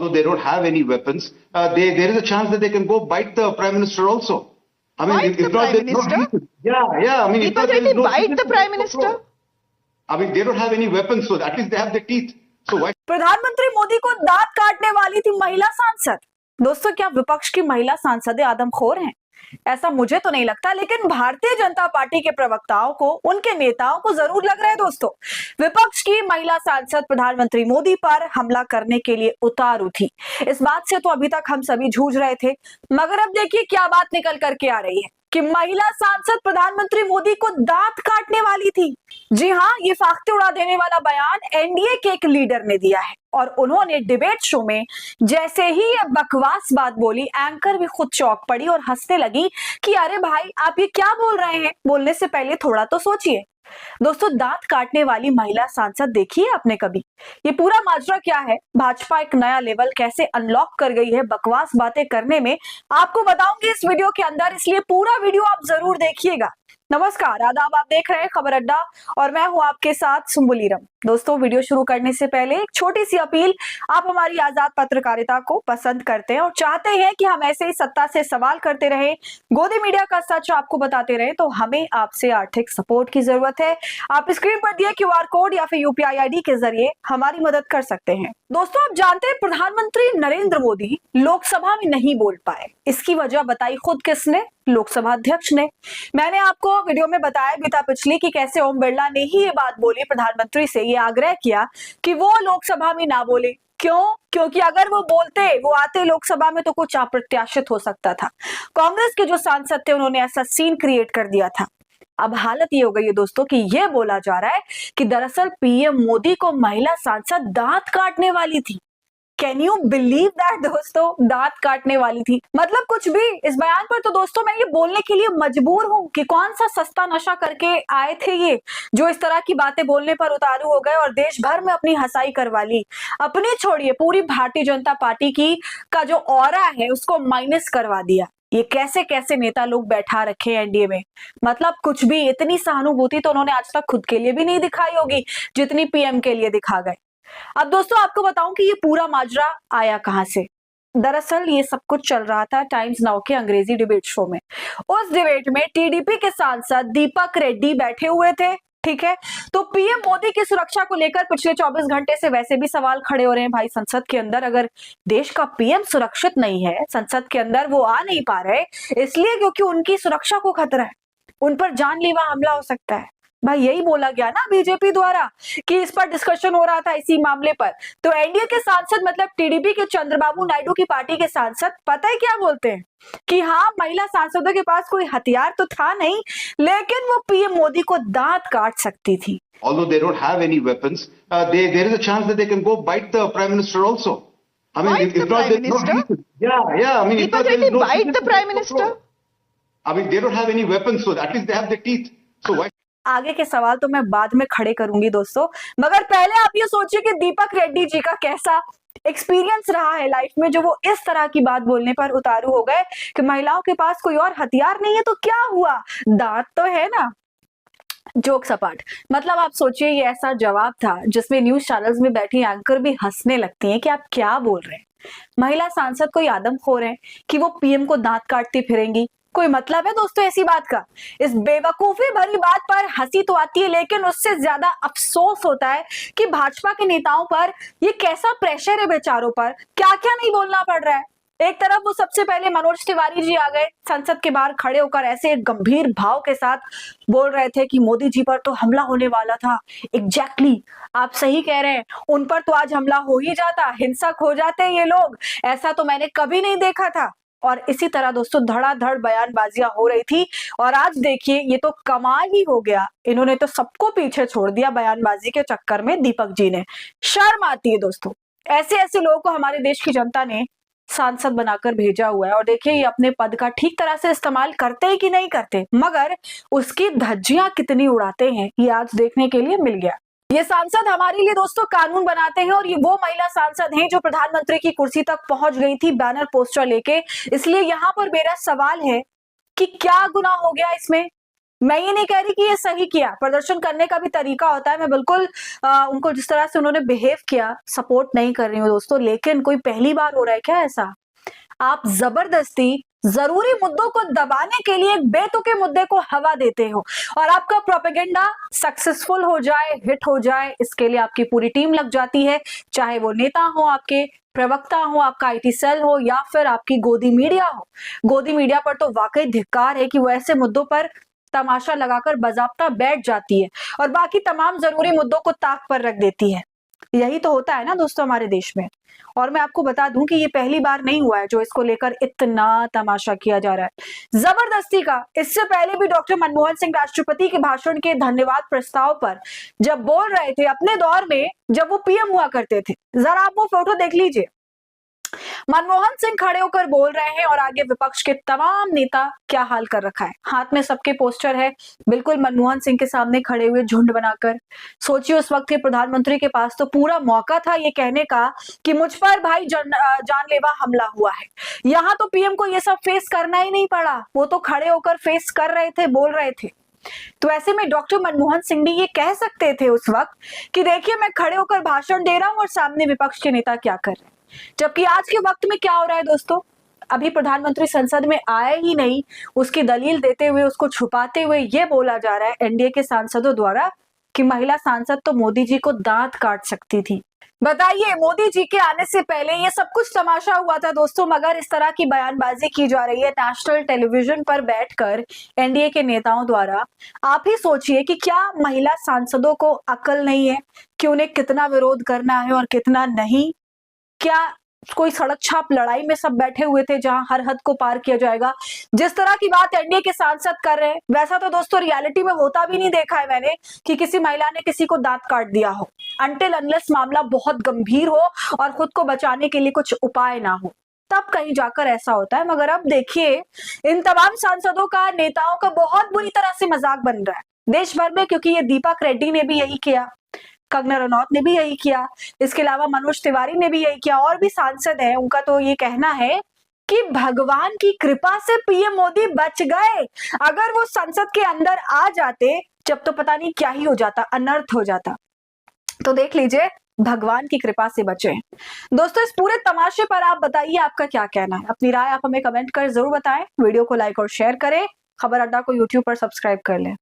although they don't have any weapons, there is a chance that they can go bite the Prime Minister also. I mean, Bite the Prime Minister? Yeah. I mean, Deepak Reddy bite the Prime Minister? I mean, they don't have any weapons, so at least they have their teeth. So why? प्रधानमंत्री मोदी को दांत काटने वाली थी महिला सांसद। दोस्तों, क्या विपक्ष की महिला सांसदें आदमखोर हैं? ऐसा मुझे तो नहीं लगता, लेकिन भारतीय जनता पार्टी के प्रवक्ताओं को, उनके नेताओं को जरूर लग रहा है। दोस्तों, विपक्ष की महिला सांसद प्रधानमंत्री मोदी पर हमला करने के लिए उतारू थी। इस बात से तो अभी तक हम सभी जूझ रहे थे, मगर अब देखिए क्या बात निकल करके आ रही है कि महिला सांसद प्रधानमंत्री मोदी को दांत काटने वाली थी। जी हां, ये फाख्ते उड़ा देने वाला बयान एनडीए के एक लीडर ने दिया है और उन्होंने डिबेट शो में जैसे ही ये बकवास बात बोली, एंकर भी खुद चौंक पड़ी और हंसने लगी कि अरे भाई, आप ये क्या बोल रहे हैं? बोलने से पहले थोड़ा तो सोचिए। दोस्तों, दांत काटने वाली महिला सांसद देखी है आपने कभी? ये पूरा माजरा क्या है? भाजपा एक नया लेवल कैसे अनलॉक कर गई है बकवास बातें करने में, आपको बताऊंगी इस वीडियो के अंदर, इसलिए पूरा वीडियो आप जरूर देखिएगा। नमस्कार, आदाब, आप देख रहे हैं खबर अड्डा और मैं हूं आपके साथ सुम्बुलीरम। दोस्तों, वीडियो शुरू करने से पहले एक छोटी सी अपील, आप हमारी आजाद पत्रकारिता को पसंद करते हैं और चाहते हैं कि हम ऐसे ही सत्ता से सवाल करते रहे, गोदी मीडिया का सच आपको बताते रहे, तो हमें आपसे आर्थिक सपोर्ट की जरूरत है। आप स्क्रीन पर दिए क्यूआर कोड या फिर यूपीआई आईडी के जरिए हमारी मदद कर सकते हैं। दोस्तों, आप जानते हैं प्रधानमंत्री नरेंद्र मोदी लोकसभा में नहीं बोल पाए। इसकी वजह बताई खुद किसने? लोकसभा अध्यक्ष ने। मैंने आपको वीडियो में बताया भी था पिछली कि कैसे ओम बिरला ने ही ये बात बोली, प्रधानमंत्री से ये आग्रह किया कि वो लोकसभा में ना बोले। क्यों? क्योंकि अगर वो बोलते, वो आते लोकसभा में, तो कुछ अप्रत्याशित हो सकता था। कांग्रेस के जो सांसद थे उन्होंने ऐसा सीन क्रिएट कर दिया था। अब हालत ये हो गई है दोस्तों कि ये बोला जा रहा है कि दरअसल पीएम मोदी को महिला सांसद दांत काटने वाली थी। कैन यू बिलीव दैट दोस्तों? दांत काटने वाली थी, मतलब कुछ भी। इस बयान पर तो दोस्तों मैं ये बोलने के लिए मजबूर हूं कि कौन सा सस्ता नशा करके आए थे ये, जो इस तरह की बातें बोलने पर उतारू हो गए और देश भर में अपनी हंसाई करवा ली। अपनी छोड़िए, पूरी भारतीय जनता पार्टी की का जो ऑरा है उसको माइनस करवा दिया। ये कैसे कैसे नेता लोग बैठा रखे हैं एनडीए में, मतलब कुछ भी। इतनी सहानुभूति तो उन्होंने आज तक खुद के लिए भी नहीं दिखाई होगी जितनी पीएम के लिए दिखा गए। अब दोस्तों, आपको बताऊं कि ये पूरा माजरा आया कहां से। दरअसल ये सब कुछ चल रहा था टाइम्स नाउ के अंग्रेजी डिबेट शो में। उस डिबेट में टीडीपी के सांसद दीपक रेड्डी बैठे हुए थे, ठीक है। तो पीएम मोदी की सुरक्षा को लेकर पिछले 24 घंटे से वैसे भी सवाल खड़े हो रहे हैं भाई। संसद के अंदर अगर देश का पीएम सुरक्षित नहीं है, संसद के अंदर वो आ नहीं पा रहे, इसलिए क्योंकि उनकी सुरक्षा को खतरा है, उन पर जानलेवा हमला हो सकता है। भाई यही बोला गया ना बीजेपी द्वारा कि इस पर डिस्कशन हो रहा था इसी मामले पर। तो एनडीए के सांसद, मतलब टीडीपी के चंद्रबाबू नायडू की पार्टी के सांसद, पता है क्या बोलते हैं कि हाँ, महिला सांसदों के पास कोई हथियार तो था नहीं, लेकिन वो पीएम मोदी को दांत काट सकती थी। Although they don't have any weapons, there is a chance that they can go bite the Prime Minister also. I mean, Bite the Prime Minister? Yeah. I mean, Deepak Reddy bite the Prime Minister? I mean, they don't have any weapons, so at least they have their teeth. So why? आगे के सवाल तो मैं बाद में खड़े करूंगी दोस्तों, मगर पहले आप ये सोचिए कि दीपक रेड्डी जी का कैसा एक्सपीरियंस रहा है लाइफ में, जो वो इस तरह की बात बोलने पर उतारू हो गए कि महिलाओं के पास कोई और हथियार नहीं है तो क्या हुआ, दांत तो है ना। जोक सपाट, मतलब आप सोचिए ये ऐसा जवाब था जिसमें न्यूज चैनल्स में बैठी एंकर भी हंसने लगती हैं कि आप क्या बोल रहे हैं। महिला सांसद कोई आदमखोर है कि वो पीएम को दांत काटती फिरेंगी? कोई मतलब है दोस्तों ऐसी बात का? इस बेवकूफी भरी बात पर हंसी तो आती है, लेकिन उससे ज्यादा अफसोस होता है कि भाजपा के नेताओं पर ये कैसा प्रेशर है, बेचारों पर क्या क्या नहीं बोलना पड़ रहा है। एक तरफ वो सबसे पहले मनोज तिवारी जी आ गए, संसद के बाहर खड़े होकर ऐसे एक गंभीर भाव के साथ बोल रहे थे कि मोदी जी पर तो हमला होने वाला था। एग्जैक्टली, आप सही कह रहे हैं, उन पर तो आज हमला हो ही जाता, हिंसक हो जाते ये लोग, ऐसा तो मैंने कभी नहीं देखा था। और इसी तरह दोस्तों धड़ाधड़ बयानबाजियां हो रही थी और आज देखिए ये तो कमाल ही हो गया, इन्होंने तो सबको पीछे छोड़ दिया बयानबाजी के चक्कर में। दीपक जी ने, शर्म आती है दोस्तों, ऐसे ऐसे लोगों को हमारे देश की जनता ने सांसद बनाकर भेजा हुआ है और देखिए ये अपने पद का ठीक तरह से इस्तेमाल करते हैं कि नहीं करते, मगर उसकी धज्जियां कितनी उड़ाते हैं ये आज देखने के लिए मिल गया। ये सांसद हमारे लिए दोस्तों कानून बनाते हैं और ये वो महिला सांसद हैं जो प्रधानमंत्री की कुर्सी तक पहुंच गई थी बैनर पोस्टर लेके। इसलिए यहाँ पर मेरा सवाल है कि क्या गुनाह हो गया इसमें? मैं ये नहीं कह रही कि ये सही किया, प्रदर्शन करने का भी तरीका होता है, मैं बिल्कुल उनको जिस तरह से उन्होंने बिहेव किया सपोर्ट नहीं कर रही हूँ दोस्तों, लेकिन कोई पहली बार हो रहा है क्या ऐसा? आप जबरदस्ती जरूरी मुद्दों को दबाने के लिए एक बेतुके मुद्दे को हवा देते हो और आपका प्रोपेगेंडा सक्सेसफुल हो जाए, हिट हो जाए, इसके लिए आपकी पूरी टीम लग जाती है, चाहे वो नेता हो, आपके प्रवक्ता हो, आपका आईटी सेल हो या फिर आपकी गोदी मीडिया हो। गोदी मीडिया पर तो वाकई धिक्कार है कि वो ऐसे मुद्दों पर तमाशा लगाकर बाज़ाब्ता बैठ जाती है और बाकी तमाम जरूरी मुद्दों को ताक पर रख देती है। यही तो होता है ना दोस्तों हमारे देश में। और मैं आपको बता दूं कि ये पहली बार नहीं हुआ है जो इसको लेकर इतना तमाशा किया जा रहा है जबरदस्ती का। इससे पहले भी डॉक्टर मनमोहन सिंह राष्ट्रपति के भाषण के धन्यवाद प्रस्ताव पर जब बोल रहे थे अपने दौर में, जब वो पीएम हुआ करते थे, जरा आप वो फोटो देख लीजिए। मनमोहन सिंह खड़े होकर बोल रहे हैं और आगे विपक्ष के तमाम नेता क्या हाल कर रखा है, हाथ में सबके पोस्टर है, बिल्कुल मनमोहन सिंह के सामने खड़े हुए झुंड बनाकर। सोचिए उस वक्त के प्रधानमंत्री के पास तो पूरा मौका था ये कहने का कि मुझ पर भाई जानलेवा हमला हुआ है। यहाँ तो पीएम को ये सब फेस करना ही नहीं पड़ा, वो तो खड़े होकर फेस कर रहे थे, बोल रहे थे। तो ऐसे में डॉक्टर मनमोहन सिंह भी ये कह सकते थे उस वक्त कि देखिए मैं खड़े होकर भाषण दे रहा हूं और सामने विपक्ष के नेता क्या कर रहे हैं। जबकि आज के वक्त में क्या हो रहा है दोस्तों, अभी प्रधानमंत्री संसद में आए ही नहीं, उसकी दलील देते हुए, उसको छुपाते हुए ये बोला जा रहा है एनडीए के सांसदों द्वारा कि महिला सांसद तो मोदी जी को दांत काट सकती थी। बताइए, मोदी जी के आने से पहले ये सब कुछ तमाशा हुआ था दोस्तों, मगर इस तरह की बयानबाजी की जा रही है नेशनल टेलीविजन पर बैठकर एनडीए के नेताओं द्वारा। आप ही सोचिए कि क्या महिला सांसदों को अकल नहीं है कि उन्हें कितना विरोध करना है और कितना नहीं? क्या कोई सड़क छाप लड़ाई में सब बैठे हुए थे जहां हर हद को पार किया जाएगा? जिस तरह की बात एनडीए के सांसद कर रहे हैं वैसा तो दोस्तों रियलिटी में होता भी नहीं देखा है मैंने कि किसी महिला ने किसी को दांत काट दिया हो, अनटिल अनलेस मामला बहुत गंभीर हो और खुद को बचाने के लिए कुछ उपाय ना हो, तब कहीं जाकर ऐसा होता है। मगर अब देखिए इन तमाम सांसदों का, नेताओं का बहुत बुरी तरह से मजाक बन रहा है देश भर में, क्योंकि ये दीपक रेड्डी ने भी यही किया, कंगना रनौत ने भी यही किया, इसके अलावा मनोज तिवारी ने भी यही किया, और भी सांसद हैं, उनका तो ये कहना है कि भगवान की कृपा से पीएम मोदी बच गए। अगर वो संसद के अंदर आ जाते जब तो पता नहीं क्या ही हो जाता, अनर्थ हो जाता। तो देख लीजिए, भगवान की कृपा से बचे। दोस्तों इस पूरे तमाशे पर आप बताइए आपका क्या कहना है, अपनी राय आप हमें कमेंट कर जरूर बताएं। वीडियो को लाइक और शेयर करें, खबर अड्डा को यूट्यूब पर सब्सक्राइब कर लें।